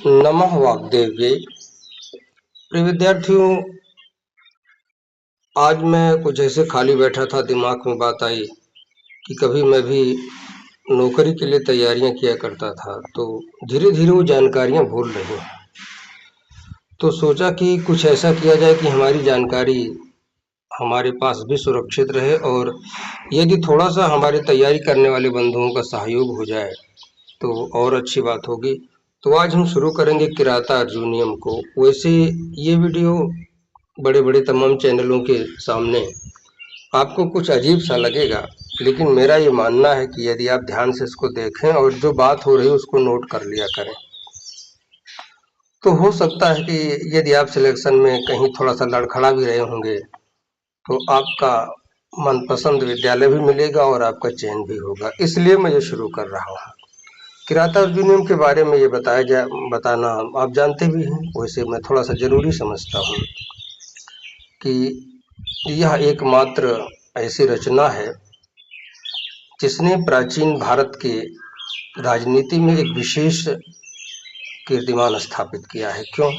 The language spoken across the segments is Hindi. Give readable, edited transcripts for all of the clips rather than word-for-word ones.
नमः वाग्देव्यै। प्रिय विद्यार्थियों, आज मैं कुछ ऐसे खाली बैठा था, दिमाग में बात आई कि कभी मैं भी नौकरी के लिए तैयारियां किया करता था, तो धीरे धीरे वो जानकारियां भूल रही हैं। तो सोचा कि कुछ ऐसा किया जाए कि हमारी जानकारी हमारे पास भी सुरक्षित रहे, और यदि थोड़ा सा हमारे तैयारी करने वाले बंधुओं का सहयोग हो जाए तो और अच्छी बात होगी। तो आज हम शुरू करेंगे किराता अर्जुनियम को। वैसे ये वीडियो बड़े बड़े तमाम चैनलों के सामने आपको कुछ अजीब सा लगेगा, लेकिन मेरा ये मानना है कि यदि आप ध्यान से इसको देखें और जो बात हो रही है उसको नोट कर लिया करें, तो हो सकता है कि यदि आप सिलेक्शन में कहीं थोड़ा सा लड़खड़ा भी रहे होंगे तो आपका मनपसंद विद्यालय भी मिलेगा और आपका चयन भी होगा। इसलिए मैं ये शुरू कर रहा हूँ। किराता अर्जुनियम के बारे में ये बताना आप जानते भी हैं, वैसे मैं थोड़ा सा ज़रूरी समझता हूँ कि यह एकमात्र ऐसी रचना है जिसने प्राचीन भारत के राजनीति में एक विशेष कीर्तिमान स्थापित किया है। क्यों?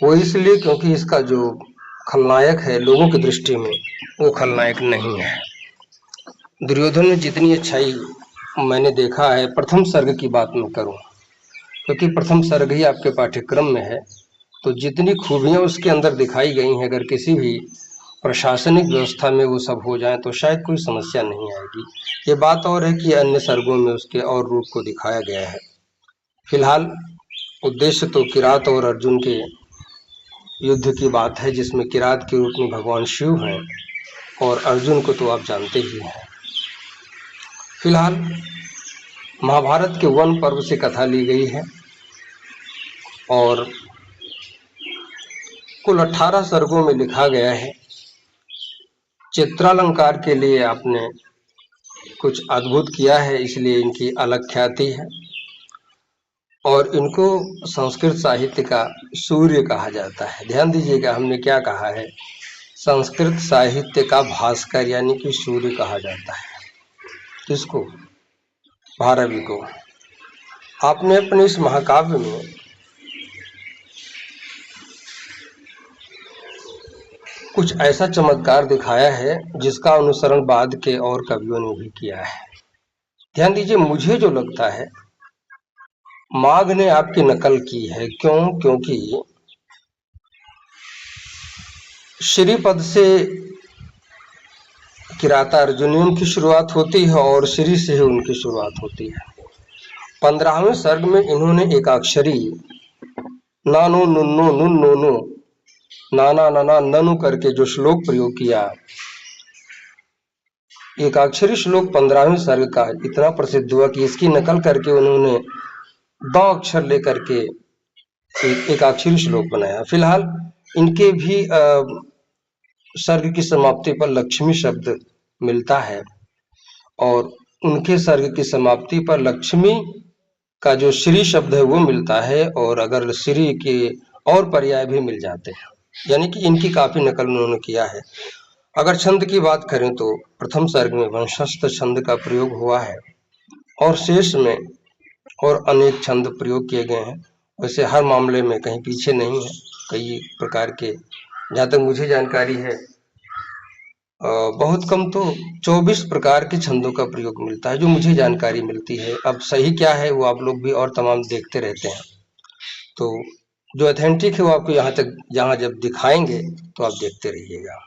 वो इसलिए क्योंकि इसका जो खलनायक है लोगों की दृष्टि में, वो खलनायक नहीं है। दुर्योधन में जितनी अच्छाई मैंने देखा है, प्रथम सर्ग की बात मैं करूं, क्योंकि प्रथम सर्ग ही आपके पाठ्यक्रम में है, तो जितनी खूबियां उसके अंदर दिखाई गई हैं, अगर किसी भी प्रशासनिक व्यवस्था में वो सब हो जाए तो शायद कोई समस्या नहीं आएगी। ये बात और है कि अन्य सर्गों में उसके और रूप को दिखाया गया है। फिलहाल उद्देश्य तो किरात और अर्जुन के युद्ध की बात है, जिसमें किरात के रूप में भगवान शिव हैं और अर्जुन को तो आप जानते ही हैं। फिलहाल महाभारत के वन पर्व से कथा ली गई है और कुल 18 सर्गों में लिखा गया है। चित्रालंकार के लिए आपने कुछ अद्भुत किया है, इसलिए इनकी अलग ख्याति है और इनको संस्कृत साहित्य का सूर्य कहा जाता है। ध्यान दीजिएगा, हमने क्या कहा है, संस्कृत साहित्य का भास्कर यानी कि सूर्य कहा जाता है। किसको? भारवी को। आपने अपने इस महाकाव्य में कुछ ऐसा चमत्कार दिखाया है जिसका अनुसरण बाद के और कवियों ने भी किया है। ध्यान दीजिए, मुझे जो लगता है माघ ने आपकी नकल की है। क्यों? क्योंकि श्रीपद से किराता अर्जुनियम की शुरुआत होती है और श्री से ही उनकी शुरुआत होती है। 15वें सर्ग में इन्होंने एकाक्षरी नानो नुन्नो नुन नोनो नाना नाना ननु करके जो श्लोक प्रयोग किया, एकाक्षरी श्लोक 15वें सर्ग का इतना प्रसिद्ध हुआ कि इसकी नकल करके उन्होंने 2 अक्षर लेकर के एक एकाक्षरी श्लोक बनाया। फिलहाल इनके भी सर्ग की समाप्ति पर लक्ष्मी शब्द मिलता है और उनके सर्ग की समाप्ति पर लक्ष्मी का जो श्री शब्द है वो मिलता है, और अगर श्री के और पर्याय भी मिल जाते हैं, यानी कि इनकी काफी नकल उन्होंने किया है। अगर छंद की बात करें तो प्रथम सर्ग में वंशस्थ छंद का प्रयोग हुआ है और शेष में और अनेक छंद प्रयोग किए गए हैं। वैसे हर मामले में कहीं पीछे नहीं है, कई प्रकार के, जहाँ तक मुझे जानकारी है बहुत कम तो 24 प्रकार के छंदों का प्रयोग मिलता है, जो मुझे जानकारी मिलती है। अब सही क्या है वो आप लोग भी और तमाम देखते रहते हैं, तो जो ऑथेंटिक है वो आपको यहाँ जब दिखाएंगे तो आप देखते रहिएगा।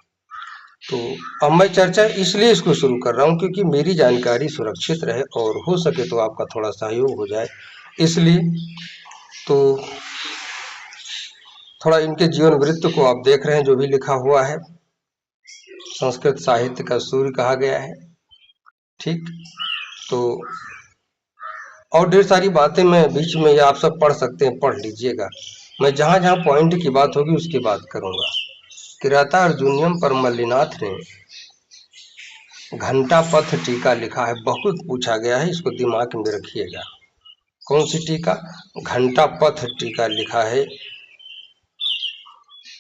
तो अब मैं चर्चा इसलिए इसको शुरू कर रहा हूँ क्योंकि मेरी जानकारी सुरक्षित रहे और हो सके तो आपका थोड़ा सहयोग हो जाए, इसलिए तो थोड़ा इनके जीवन वृत्त को आप देख रहे हैं, जो भी लिखा हुआ है संस्कृत साहित्य का सूर्य कहा गया है। ठीक, तो और ढेर सारी बातें मैं बीच में, ये आप सब पढ़ सकते हैं, पढ़ लीजिएगा। मैं जहाँ जहाँ पॉइंट की बात होगी उसकी बात करूंगा। किराता अर्जुनियम पर मल्लिनाथ ने घंटा पथ टीका लिखा है, बहुत पूछा गया है, इसको दिमाग में रखिएगा। कौन सी टीका? घंटा पथ टीका लिखा है,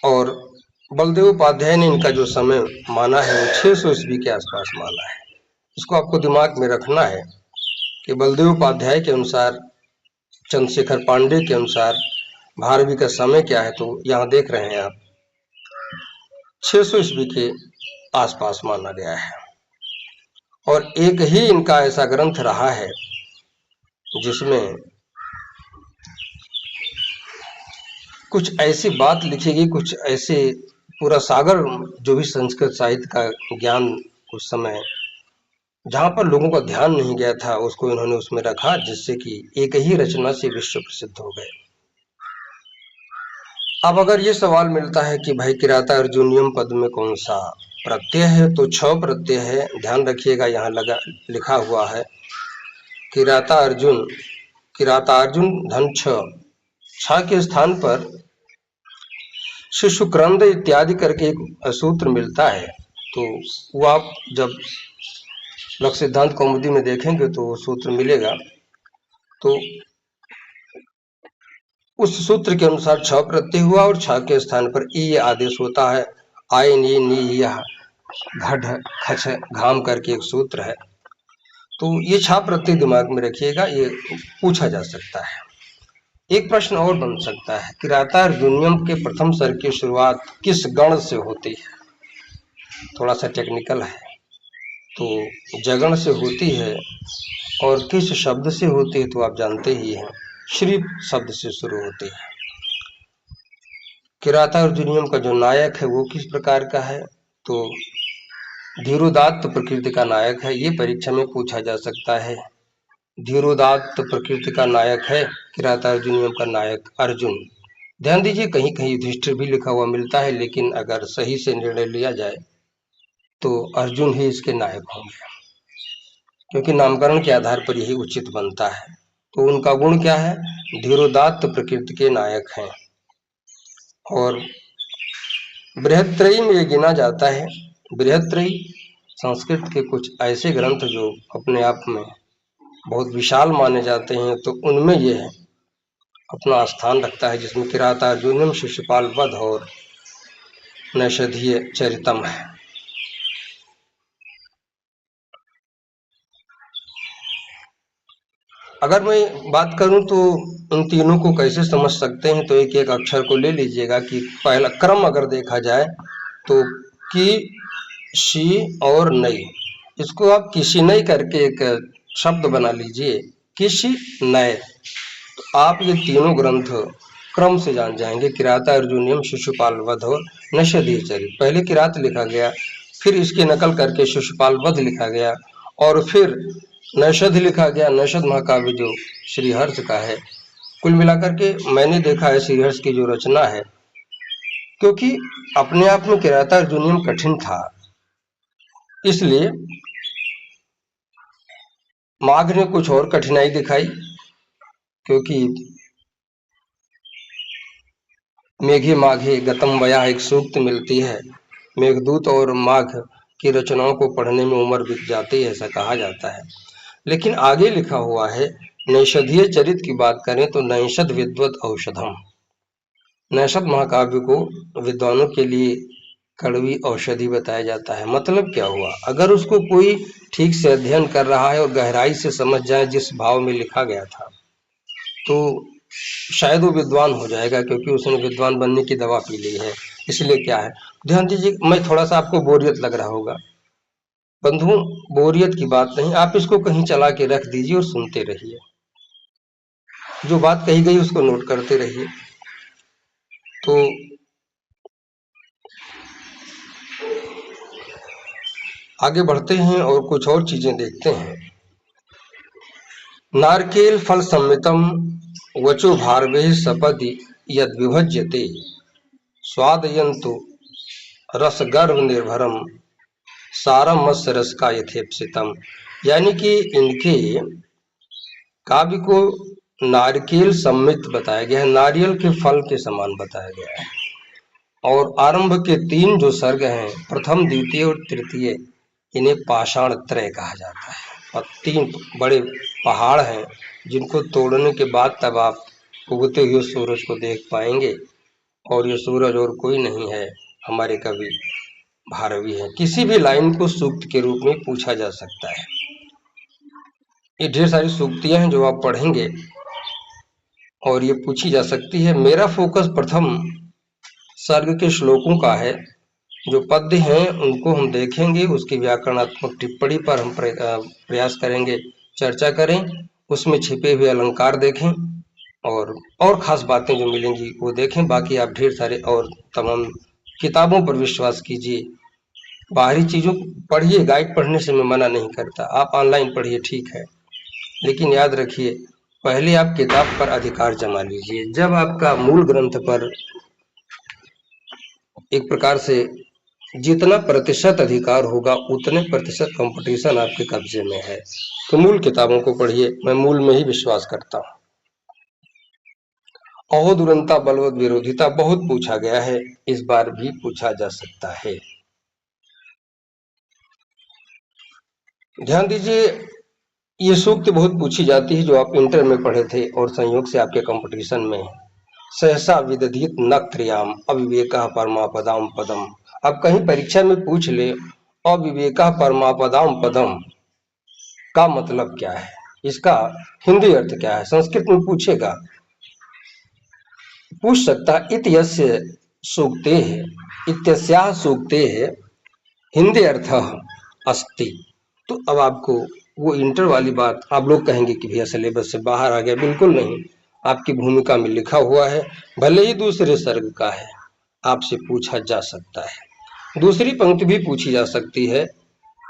और बलदेव उपाध्याय ने इनका जो समय माना है वो 600 ईस्वी के आसपास माना है। इसको आपको दिमाग में रखना है कि बलदेव उपाध्याय के अनुसार चंद्रशेखर पांडे के अनुसार भारवी का समय क्या है, तो यहाँ देख रहे हैं आप 600 ईस्वी के आसपास माना गया है। और एक ही इनका ऐसा ग्रंथ रहा है जिसमें कुछ ऐसी बात लिखी गई, कुछ ऐसे पूरा सागर जो भी संस्कृत साहित्य का ज्ञान उस समय जहाँ पर लोगों का ध्यान नहीं गया था, उसको इन्होंने उसमें रखा, जिससे कि एक ही रचना से विश्व प्रसिद्ध हो गए। अब अगर ये सवाल मिलता है कि भाई किराता अर्जुनियम पद में कौन सा प्रत्यय है, तो 6 प्रत्यय है। ध्यान रखिएगा, यहाँ लिखा हुआ है किराता अर्जुन धन 6 के स्थान पर शिशुक्रंद इत्यादि करके एक सूत्र मिलता है। तो वो आप जब लक्ष्य सिद्धांत कौमुदी में देखेंगे तो सूत्र मिलेगा। तो उस सूत्र के अनुसार 6 प्रत्यय हुआ और 6 के स्थान पर ई आदेश होता है। आय नी नी यह घट खच घाम करके एक सूत्र है। तो ये 6 प्रत्यय दिमाग में रखिएगा, ये पूछा जा सकता है। एक प्रश्न और बन सकता है, किराता अर्जुनियम के प्रथम स्वर की शुरुआत किस गण से होती है? थोड़ा सा टेक्निकल है। तो जगण से होती है और किस शब्द से होती है, तो आप जानते ही हैं, श्री शब्द से शुरू होती है। किराता अर्जुनियम का जो नायक है वो किस प्रकार का है, तो धीरोदात्त प्रकृति का नायक है। ये परीक्षा में पूछा जा सकता है। धीरोदात्त प्रकृति का नायक है किराता अर्जुनियम का नायक अर्जुन। ध्यान दीजिए, कहीं कहीं युधिष्ठिर भी लिखा हुआ मिलता है, लेकिन अगर सही से निर्णय लिया जाए तो अर्जुन ही इसके नायक होंगे, क्योंकि नामकरण के आधार पर यही उचित बनता है। तो उनका गुण क्या है? धीरोदात्त प्रकृति के नायक हैं। और बृहत्त्रयी में ये गिना जाता है। बृहत्त्रयी संस्कृत के कुछ ऐसे ग्रंथ जो अपने आप में बहुत विशाल माने जाते हैं, तो उनमें ये अपना स्थान रखता है, जिसमें किराता अर्जुनियम, शिशुपाल वध और नैषधीय चरितम है। अगर मैं बात करूं तो इन तीनों को कैसे समझ सकते हैं, तो एक एक अक्षर को ले लीजिएगा कि पहला क्रम अगर देखा जाए तो कि, शी और नई, इसको आप किसी नई करके एक शब्द बना लीजिए, किसी नए। तो आप ये तीनों ग्रंथ क्रम से जान जाएंगे, किराता अर्जुनियम, शिशुपाल वध और नैषधीय चरित। पहले किरात लिखा गया, फिर इसकी नकल करके शिशुपाल वध लिखा गया, और फिर नैषध लिखा गया। नैषध महाकाव्य जो श्रीहर्ष का है। कुल मिलाकर के मैंने देखा है श्रीहर्ष की जो रचना है, क्योंकि अपने आप में किराता अर्जुनियम कठिन था, इसलिए माघ ने कुछ और कठिनाई दिखाई, क्योंकि मेघे माघे गतम वया एक सूक्त मिलती है। मेघदूत और माघ की रचनाओं को पढ़ने में उम्र बीत जाती है, ऐसा कहा जाता है। लेकिन आगे लिखा हुआ है, नैषधीय चरित की बात करें तो नैषध विद्वत औषधम। नैषध महाकाव्य को विद्वानों के लिए कड़वी औषधि बताया जाता है। मतलब क्या हुआ, अगर उसको कोई ठीक से अध्ययन कर रहा है और गहराई से समझ जाए जिस भाव में लिखा गया था, तो शायद वो विद्वान हो जाएगा, क्योंकि उसने विद्वान बनने की दवा पी ली है। इसलिए क्या है, ध्यान दीजिए, मैं थोड़ा सा आपको बोरियत लग रहा होगा बंधुओं, बोरियत की बात नहीं, आप इसको कहीं चला के रख दीजिए और सुनते रहिए, जो बात कही गई उसको नोट करते रहिए। तो आगे बढ़ते हैं और कुछ और चीजें देखते हैं। नारकेल फल सम्मितम वचो भारवे सपदि यद विभज्यते स्वादयन्तु रस गर्भ निर्भरम सारम मत्स्य रस का यथेप्सितम। यानी कि इनके काव्य को नारकेल सम्मित बताया गया है, नारियल के फल के समान बताया गया है। और आरंभ के 3 जो सर्ग हैं, प्रथम, द्वितीय और तृतीय, इन्हें पाषाण त्रय कहा जाता है। और 3 बड़े पहाड़ हैं, जिनको तोड़ने के बाद तब आप उगते हुए सूरज को देख पाएंगे। और ये सूरज और कोई नहीं है, हमारे कवि भारवी है। किसी भी लाइन को सूक्त के रूप में पूछा जा सकता है। ये ढेर सारी सूक्तियां हैं जो आप पढ़ेंगे और ये पूछी जा सकती है। मेरा फोकस प्रथम सर्ग के श्लोकों का है। जो पद्य हैं उनको हम देखेंगे, उसकी व्याकरणात्मक टिप्पणी पर हम प्रयास करेंगे, चर्चा करें, उसमें छिपे हुए अलंकार देखें और खास बातें जो मिलेंगी वो देखें। बाकी आप ढेर सारे और तमाम किताबों पर विश्वास कीजिए। बाहरी चीज़ों पढ़िए, गाइड पढ़ने से मैं मना नहीं करता, आप ऑनलाइन पढ़िए ठीक है, लेकिन याद रखिए पहले आप किताब पर अधिकार जमा लीजिए। जब आपका मूल ग्रंथ पर एक प्रकार से जितना प्रतिशत अधिकार होगा उतने प्रतिशत कंपटीशन आपके कब्जे में है। तो मूल किताबों को पढ़िए, मैं मूल में ही विश्वास करता हूँ। अहो दुरंता बलवत विरोधिता बहुत पूछा गया है, इस बार भी पूछा जा सकता है। ध्यान दीजिए, ये सूक्त बहुत पूछी जाती है जो आप इंटर में पढ़े थे और संयोग से आपके कंपटीशन में है। सहसा विदधित न क्रियाम अविवेका परमापदाम पदम। अब कहीं परीक्षा में पूछ ले अविवेका परमापदाम पदम का मतलब क्या है, इसका हिंदी अर्थ क्या है, संस्कृत में पूछेगा, पूछ सकता। इत्यस्य सूक्तेः इत्यस्याः सूक्तेः हिंदी अर्थ अस्ति। तो अब आपको वो इंटर वाली बात आप लोग कहेंगे कि भैया सिलेबस से बाहर आ गया, बिल्कुल नहीं, आपकी भूमिका में लिखा हुआ है, भले ही दूसरे सर्ग का है, आपसे पूछा जा सकता है। दूसरी पंक्ति भी पूछी जा सकती है,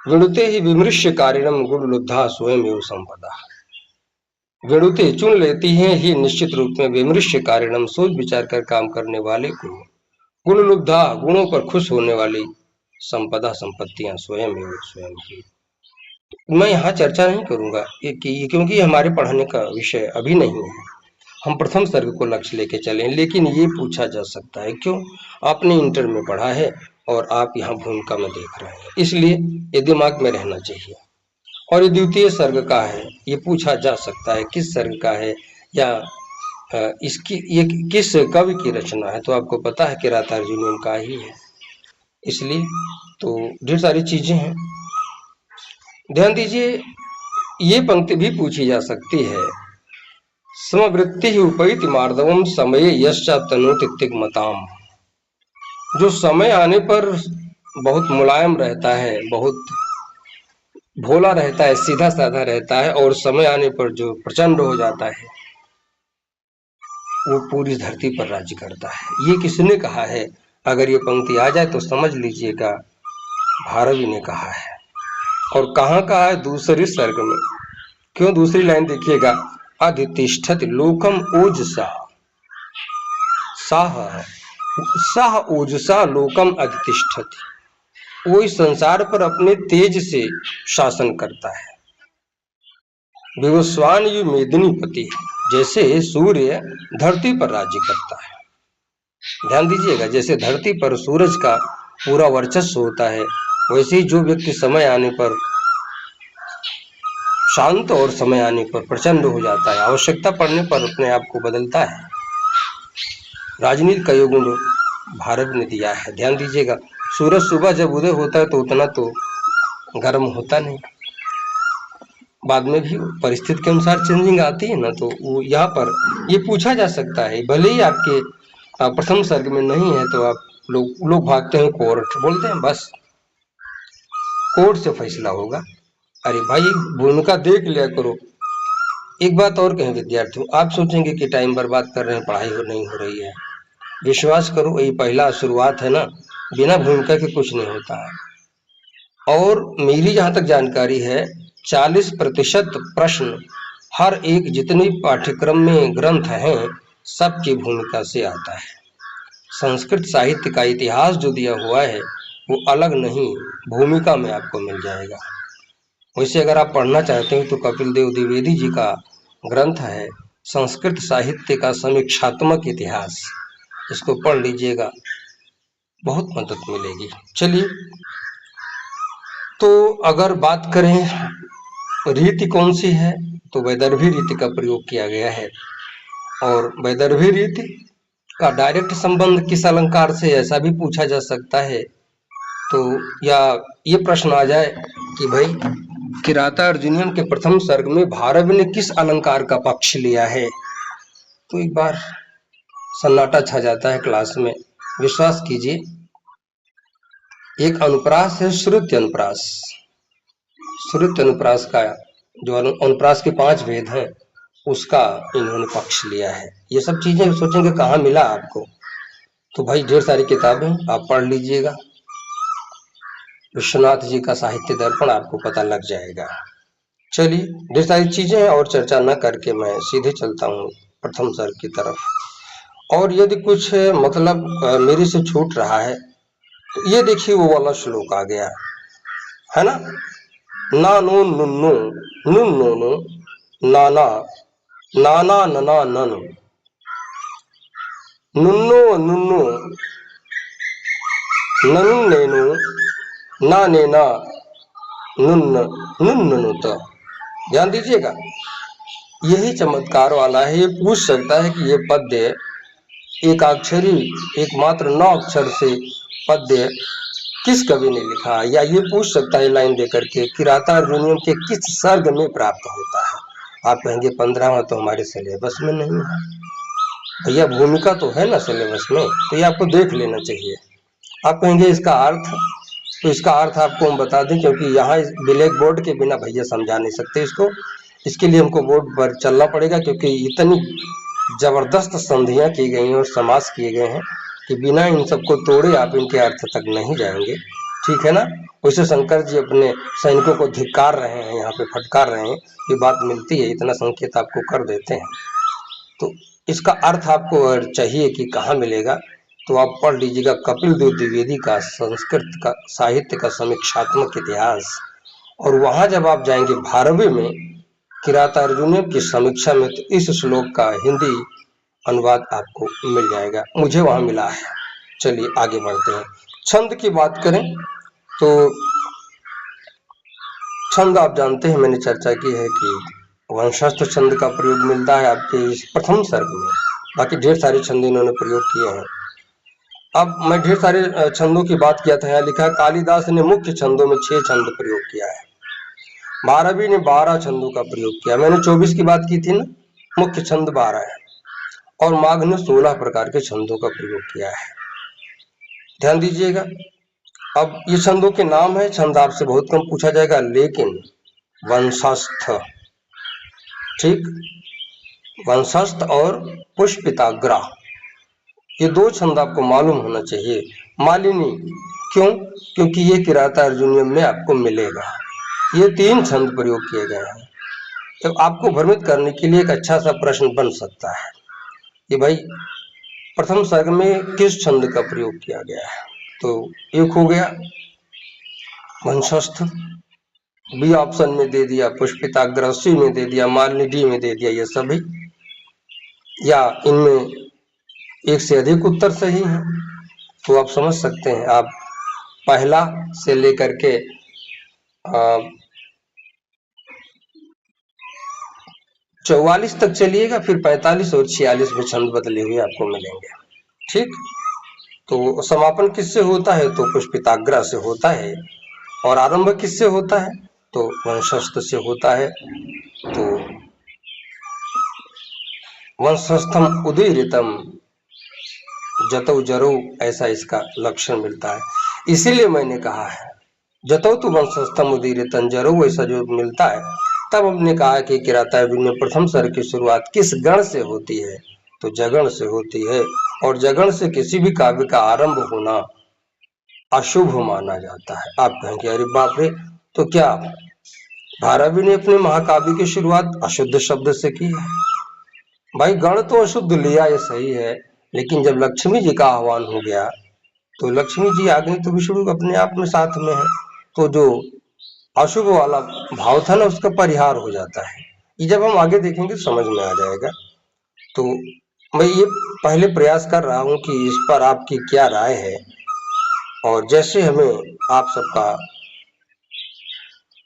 विणुते ही विमृश्य कारिणम गुण लुब्धा स्वयं एव संपदा। विणुते चुन लेती हैं ही निश्चित रूप में विमृश्य कारिणम सोच विचार कर काम करने वाले को, गुण लुब्धा गुणों पर खुश होने वाली, संपदा संपत्तियां स्वयं एव स्वयं ही। मैं यहाँ चर्चा नहीं करूंगा क्योंकि हमारे पढ़ने का विषय अभी नहीं है, हम प्रथम सर्ग को लक्ष्य लेके चलें। लेकिन ये पूछा जा सकता है, क्यों, आपने इंटर में पढ़ा है और आप यहाँ भूमिका में देख रहे हैं, इसलिए ये दिमाग में रहना चाहिए। और ये द्वितीय सर्ग का है, ये पूछा जा सकता है किस सर्ग का है या इसकी ये किस कवि की रचना है, तो आपको पता है किरातार्जुनीयम का ही है, इसलिए तो ढेर सारी चीजें हैं। ध्यान दीजिए, ये पंक्ति भी पूछी जा सकती है, समवृत्ति उपैति मार्दवम समय यश्चाप तनोति तिग्मताम। जो समय आने पर बहुत मुलायम रहता है, बहुत भोला रहता है, सीधा साधा रहता है, और समय आने पर जो प्रचंड हो जाता है वो पूरी धरती पर राज्य करता है। ये किसने कहा है? अगर ये पंक्ति आ जाए तो समझ लीजिएगा भारवी ने कहा है। और कहाँ कहा है? दूसरे सर्ग में। क्यों? दूसरी लाइन देखिएगा, अधितिष्ठति लोकम ओजसा साह साह ओजसा लोकम अधितिष्ठति। वो इस संसार पर अपने तेज से शासन करता है। विवस्वान यु मेदिनीपति, जैसे सूर्य धरती पर राज्य करता है। ध्यान दीजिएगा, जैसे धरती पर सूरज का पूरा वर्चस्व होता है, वैसे ही जो व्यक्ति समय आने पर शांत और समय आने पर प्रचंड हो जाता है, आवश्यकता पड़ने पर अपने आप को बदलता है। राजनीति का यो गुण भारत ने दिया है। ध्यान दीजिएगा, सूरज सुबह जब उदय होता है तो उतना तो गर्म होता नहीं, बाद में भी परिस्थिति के अनुसार चेंजिंग आती है ना, तो वो यहाँ पर ये पूछा जा सकता है। भले ही आपके प्रथम सर्ग में नहीं है तो आप लोग भागते हैं कोर्ट, बोलते हैं बस कोर्ट से फैसला होगा। अरे भाई, भूमिका देख लिया करो। एक बात और कहें विद्यार्थियों, आप सोचेंगे कि टाइम बर्बाद कर रहे हैं, पढ़ाई नहीं हो रही है। विश्वास करो, ये पहला शुरुआत है ना, बिना भूमिका के कुछ नहीं होता है। और मेरी जहाँ तक जानकारी है 40% प्रश्न हर एक जितने पाठ्यक्रम में ग्रंथ हैं सबकी भूमिका से आता है। संस्कृत साहित्य का इतिहास जो दिया हुआ है वो अलग नहीं, भूमिका में आपको मिल जाएगा। वैसे अगर आप पढ़ना चाहते हैं तो कपिल देव द्विवेदी जी का ग्रंथ है संस्कृत साहित्य का समीक्षात्मक इतिहास, इसको पढ़ लीजिएगा, बहुत मदद मिलेगी। चलिए, तो अगर बात करें रीति कौन सी है, तो वैदर्भी रीति का प्रयोग किया गया है। और वैदर्भी रीति का डायरेक्ट संबंध किस अलंकार से, ऐसा भी पूछा जा सकता है। तो या ये प्रश्न आ जाए कि भाई किरातार्जुनीयम के प्रथम सर्ग में भारवी ने किस अलंकार का पक्ष लिया है, तो एक बार सन्नाटा छा जाता है क्लास में। विश्वास कीजिए, एक अनुप्रास है, श्रुति अनुप्रास। श्रुति अनुप्रास का जो अनुप्रास के 5 भेद हैं, उसका इन्होंने पक्ष लिया है। ये सब चीजें सोचेंगे कहाँ मिला आपको, तो भाई ढेर सारी किताबें आप पढ़ लीजिएगा। विश्वनाथ जी का साहित्य दर्पण आपको पता लग जाएगा। चलिए, ढेर सारी चीजें हैं और चर्चा न करके मैं सीधे चलता हूँ प्रथम सर्ग की तरफ। और यदि कुछ मतलब मेरे से छूट रहा है तो ये देखिए, वो वाला श्लोक आ गया है ना। ना नो नुन्नु नुन नो नो नाना नाना नना ननु नुन्नो नुन्नु ननु नेनु ना नेना नुन्न नुन्नुत। ध्यान दीजिएगा, यही चमत्कार वाला है। ये पूछ सकता है कि ये पद्य एक अक्षरी, एकमात्र 9 अक्षर से पद्य किस कवि ने लिखा, या ये पूछ सकता है लाइन देकर के किराता अर्जुनियम के किस सर्ग में प्राप्त होता है। आप कहेंगे 15वां तो हमारे सिलेबस में नहीं है। भैया भूमिका तो है ना सिलेबस में, तो ये आपको देख लेना चाहिए। आप कहेंगे इसका अर्थ, तो इसका अर्थ आपको हम बता दें, क्योंकि यहाँ ब्लैक बोर्ड के बिना भैया समझा नहीं सकते इसको। इसके लिए हमको बोर्ड पर चलना पड़ेगा, क्योंकि इतनी जबरदस्त संधियां की गई हैं और समास किए गए हैं कि बिना इन सबको तोड़े आप इनके अर्थ तक नहीं जाएंगे। ठीक है ना। वैसे शंकर जी अपने सैनिकों को धिक्कार रहे हैं, यहाँ पे फटकार रहे हैं। ये बात मिलती है, इतना संकेत आपको कर देते हैं। तो इसका अर्थ आपको अगर चाहिए कि कहाँ मिलेगा, तो आप पढ़ लीजिएगा कपिल देव द्विवेदी का संस्कृत का साहित्य का समीक्षात्मक इतिहास। और वहां जब आप जाएंगे 12वें में किराता अर्जुनियम की समीक्षा में, तो इस श्लोक का हिंदी अनुवाद आपको मिल जाएगा। मुझे वहां मिला है। चलिए आगे बढ़ते हैं। छंद की बात करें तो छंद आप जानते हैं, मैंने चर्चा की है कि वंशस्थ छंद का प्रयोग मिलता है आपके इस प्रथम सर्ग में। बाकी ढेर सारे छंद इन्होंने प्रयोग किए हैं। अब मैं ढेर सारे छंदों की बात किया था। यहाँ लिखा है कालिदास ने मुख्य छंदों में 6 छंद प्रयोग किया है। भारवी ने 12 छंदों का प्रयोग किया। मैंने 24 की बात की थी ना, मुख्य छंद 12 है। और माघ ने 16 प्रकार के छंदों का प्रयोग किया है। ध्यान दीजिएगा। अब ये छंदों के नाम है। छंद आपसे बहुत कम पूछा जाएगा, लेकिन वंशस्थ, ठीक, वंशस्थ और पुष्पिताग्रा, ये 2 छंद आपको मालूम होना चाहिए। मालिनी क्यों? क्योंकि ये किराता अर्जुनियम में आपको मिलेगा। ये 3 छंद प्रयोग किए गए हैं। तो आपको भ्रमित करने के लिए एक अच्छा सा प्रश्न बन सकता है कि भाई प्रथम सर्ग में किस छंद का प्रयोग किया गया है। तो एक हो गया वंशस्थ, बी ऑप्शन में दे दिया पुष्पिताग्र, सी में दे दिया मालिनी, डी में दे दिया ये सभी, या इनमें एक से अधिक उत्तर सही है। तो आप समझ सकते हैं, आप पहला से लेकर के 44 तक चलिएगा, फिर 45 और 46 में छंद बदले हुए आपको मिलेंगे। ठीक, तो समापन किससे होता है? तो पुष्पिताग्र से होता है। और आरंभ किससे होता है? तो वंशस्थ से होता है। तो वंशस्थम उदीरितम जतौ जरो, ऐसा इसका लक्षण मिलता है। इसीलिए मैंने कहा है जतौ तो वंशस्थम उदीरितम जरो, ऐसा जो मिलता है, तब हमने कहा कि किराता अर्जुनियम प्रथम सर्ग की शुरुआत किस गण से होती है? तो जगण से होती है। और जगण से किसी भी काव्य का आरंभ होना अशुभ माना जाता है। आप कहेंगे अरे बाप रे, तो क्या भारवी ने अपने महाकाव्य की शुरुआत अशुद्ध शब्द से की है? भाई गण तो अशुद्ध लिया, ये सही है, लेकिन जब लक्ष्मी जी का आह्वान हो गया तो लक्ष्मी जी आ गई, तो विष्णु अपने आप में साथ में है। तो जो अशुभ वाला भाव था ना, उसका परिहार हो जाता है। ये जब हम आगे देखेंगे समझ में आ जाएगा। तो मैं ये पहले प्रयास कर रहा हूं कि इस पर आपकी क्या राय है, और जैसे हमें आप सबका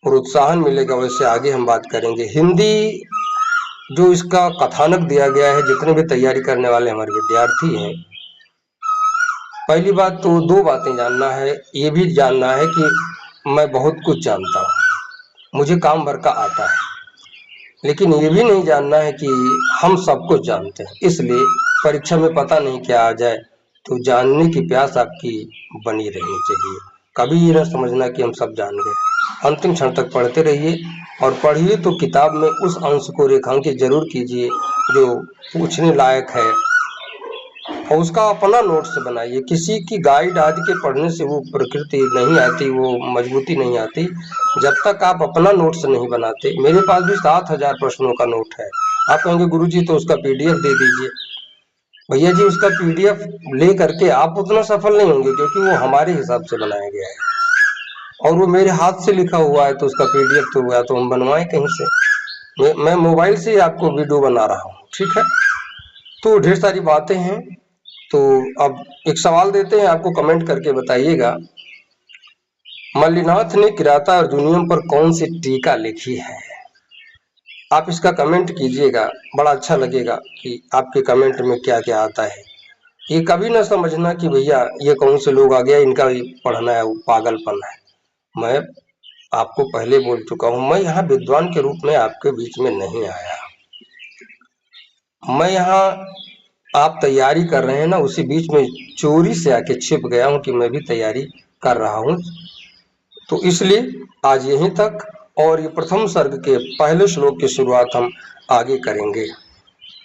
प्रोत्साहन मिलेगा वैसे आगे हम बात करेंगे। हिंदी जो इसका कथानक दिया गया है, जितने भी तैयारी करने वाले हमारे विद्यार्थी हैं, पहली बात तो 2 बातें जानना है। ये भी जानना है कि मैं बहुत कुछ जानता हूँ, मुझे काम भर का आता है। लेकिन ये भी नहीं जानना है कि हम सब कुछ जानते हैं। इसलिए परीक्षा में पता नहीं क्या आ जाए, तो जानने की प्यास आपकी बनी रहनी चाहिए। कभी ये ना समझना कि हम सब जान गए। अंतिम क्षण तक पढ़ते रहिए, और पढ़िए तो किताब में उस अंश को रेखांकित जरूर कीजिए जो पूछने लायक है, और उसका अपना नोट्स बनाइए। किसी की गाइड आदि के पढ़ने से वो प्रकृति नहीं आती, वो मजबूती नहीं आती, जब तक आप अपना नोट्स नहीं बनाते। मेरे पास भी 7,000 प्रश्नों का नोट है। आप कहेंगे गुरुजी तो उसका पीडीएफ दे दीजिए। भैया जी, उसका पीडीएफ ले करके आप उतना सफल नहीं होंगे, क्योंकि वो हमारे हिसाब से बनाया गया है, और वो मेरे हाथ से लिखा हुआ है। तो उसका पीडीएफ तो हुआ तो हम बनवाएं कहीं से। मैं मोबाइल से ही आपको वीडियो बना रहा हूँ, ठीक है। तो ढेर सारी बातें हैं। तो अब एक सवाल देते हैं, आपको कमेंट करके बताइएगा, मल्लिनाथ ने किराता अर्जुनियम पर कौन सी टीका लिखी है? आप इसका कमेंट कीजिएगा, बड़ा अच्छा लगेगा कि आपके कमेंट में क्या क्या आता है। ये कभी ना समझना कि भैया ये कौन से लोग आ गया, इनका भी पढ़ना है, वो पागलपन है। मैं आपको पहले बोल चुका हूँ, मैं यहाँ विद्वान के रूप में आपके बीच में नहीं आया। मैं यहाँ, आप तैयारी कर रहे हैं ना, उसी बीच में चोरी से आके छिप गया हूँ कि मैं भी तैयारी कर रहा हूँ। तो इसलिए आज यहीं तक, और ये प्रथम सर्ग के पहले श्लोक की शुरुआत हम आगे करेंगे।